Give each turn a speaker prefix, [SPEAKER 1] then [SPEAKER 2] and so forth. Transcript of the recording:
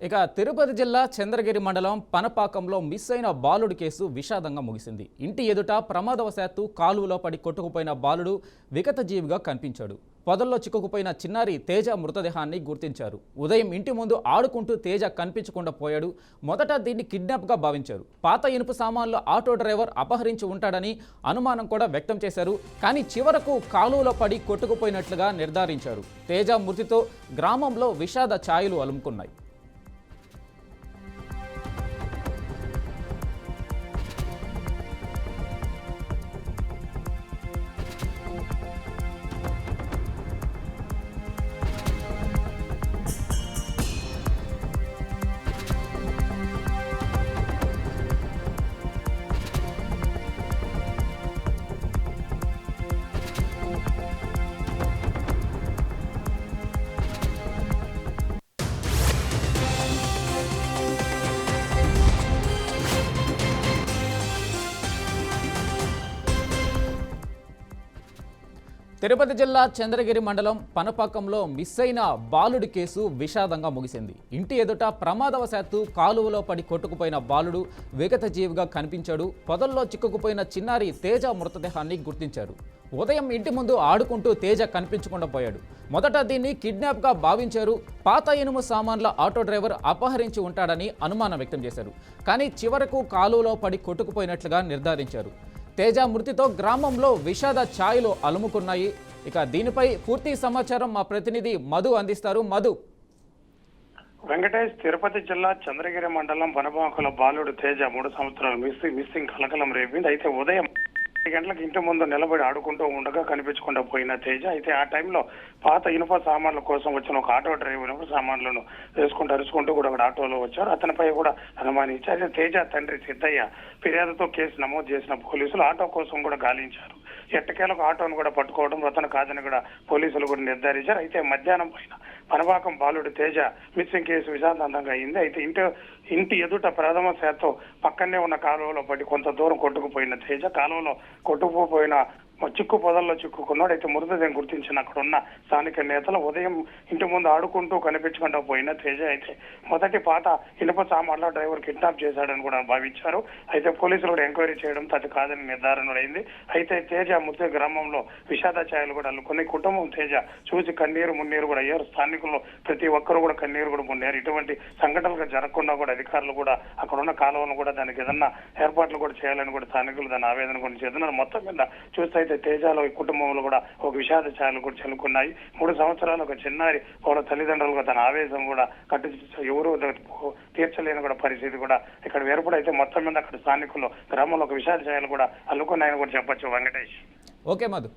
[SPEAKER 1] ఇక తిరుపతి జిల్లా చంద్రగిరి మండలం పనపాకంలో మిస్ అయిన బాలుడి కేసు విషాదంగా ముగిసింది. ఇంటి ఎదుట ప్రమాదవశాత్తు కాలువలో పడి కొట్టుకుపోయిన బాలుడు వికతజీవిగా కనిపించాడు. పొదల్లో చిక్కుకుపోయిన చిన్నారి తేజ మృతదేహాన్ని గుర్తించారు. ఉదయం ఇంటి ముందు ఆడుకుంటూ తేజ కనిపించకుండా పోయాడు. మొదట దీన్ని కిడ్నాప్గా భావించారు. పాత ఇనుప సామాన్లు ఆటో డ్రైవర్ అపహరించి ఉంటాడని అనుమానం కూడా వ్యక్తం చేశారు. కానీ చివరకు కాలువలో పడి కొట్టుకుపోయినట్లుగా నిర్ధారించారు. తేజ మృతితో గ్రామంలో విషాద ఛాయలు అలుముకున్నాయి. తిరుపతి జిల్లా చంద్రగిరి మండలం పనపాకంలో మిస్ అయిన బాలుడి కేసు విషాదంగా ముగిసింది. ఇంటి ఎదుట ప్రమాదవశాత్తు కాలువలో పడి కొట్టుకుపోయిన బాలుడు విగతజీవిగా కనిపించాడు. పొదల్లో చిక్కుకుపోయిన చిన్నారి తేజ మృతదేహాన్ని గుర్తించారు. ఉదయం ఇంటి ముందు ఆడుకుంటూ తేజ కనిపించకుండా పోయాడు. మొదట దీన్ని కిడ్నాప్గా భావించారు. పాత ఇనుము సామాన్ల ఆటో డ్రైవర్ అపహరించి ఉంటాడని అనుమానం వ్యక్తం చేశారు. కానీ చివరకు కాలువలో పడి కొట్టుకుపోయినట్లుగా నిర్ధారించారు. తేజ మృతితో గ్రామంలో విషాద ఛాయలు అలుముకున్నాయి. ఇక దీనిపై పూర్తి సమాచారం మా ప్రతినిధి మధు అందిస్తారు. మధు.
[SPEAKER 2] వెంకటేష్, తిరుపతి జిల్లా చంద్రగిరి మండలం వనబాకుల బాలుడు తేజ 3 సంవత్సరాలు మిస్సింగ్ కలకలం రేపింది. అయితే ఉదయం 10 గంటలకు ఇంటి ముందు నిలబడి ఆడుకుంటూ ఉండగా కనిపించకుండా పోయిన తేజ అయితే ఆ టైంలో పాత ఇనుప సామాన్ల కోసం వచ్చిన ఒక ఆటో డ్రైవర్ ఇనుప సామాన్లను వేసుకుంటూ అరుచుకుంటూ కూడా ఒక ఆటోలో వచ్చారు. అతనిపై కూడా అనుమానించారు. అయితే తేజ తండ్రి సిద్ధయ్య ఫిర్యాదుతో కేసు నమోదు చేసిన పోలీసులు ఆటో కోసం కూడా గాలించారు. ఎట్టకేలకు ఆటోను కూడా పట్టుకోవడం అతను కాదని కూడా పోలీసులు కూడా నిర్ధారించారు. అయితే మధ్యాహ్నం పైన పనపాకం బాలుడు తేజ మిస్సింగ్ కేసు విషాదంతంగా అయింది. అయితే ఇంటి ఎదుట ప్రథమశాత్తు పక్కనే ఉన్న కాలువలో పడి కొంత దూరం కొట్టుకుపోయిన తేజ కాలువలో కొట్టుకుపోయిన చిక్కు పొదల్లో చిక్కుకున్నాడు. అయితే మృతదేహం గుర్తించిన అక్కడ ఉన్న స్థానిక నేతలు ఉదయం ఇంటి ముందు ఆడుకుంటూ కనిపించకుండా పోయిన తేజ అయితే మొదటి పాత ఇనుప సామాన్ల డ్రైవర్ కిడ్నాప్ చేశాడని కూడా భావించారు. అయితే పోలీసులు కూడా ఎంక్వైరీ చేయడం అది కాదని నిర్ధారణ అయింది. అయితే తేజ మృతి గ్రామంలో విషాద ఛాయలు కూడా అల్లుకుని కుటుంబం తేజ చూసి కన్నీరు మున్నీరు కూడా అయ్యారు. స్థానికులు ప్రతి ఒక్కరు కూడా కన్నీరు కూడా మున్నారు. ఇటువంటి సంఘటనలు జరగకుండా కూడా అధికారులు కూడా అక్కడ ఉన్న కాలువను కూడా దానికి ఏదన్నా ఏర్పాట్లు కూడా చేయాలని కూడా స్థానికులు దాని ఆవేదన కూడా చేస్తున్నారు. మొత్తం మీద చూస్తే తేజలో ఈ కుటుంబంలో కూడా ఒక విషాద ఛాయలు కూడా చెలుకున్నాయి. 3 సంవత్సరాలు ఒక చిన్నారి వాళ్ళ తల్లిదండ్రులుగా తన ఆవేశం కూడా ఎవరు తీర్చలేని కూడా పరిస్థితి కూడా ఇక్కడ ఏర్పడైతే మొత్తం మీద అక్కడ స్థానికులు గ్రామంలో ఒక విషాద ఛాయలు కూడా అల్లుకున్నాయని కూడా చెప్పొచ్చు. వెంకటేష్.
[SPEAKER 1] ఓకే మధు.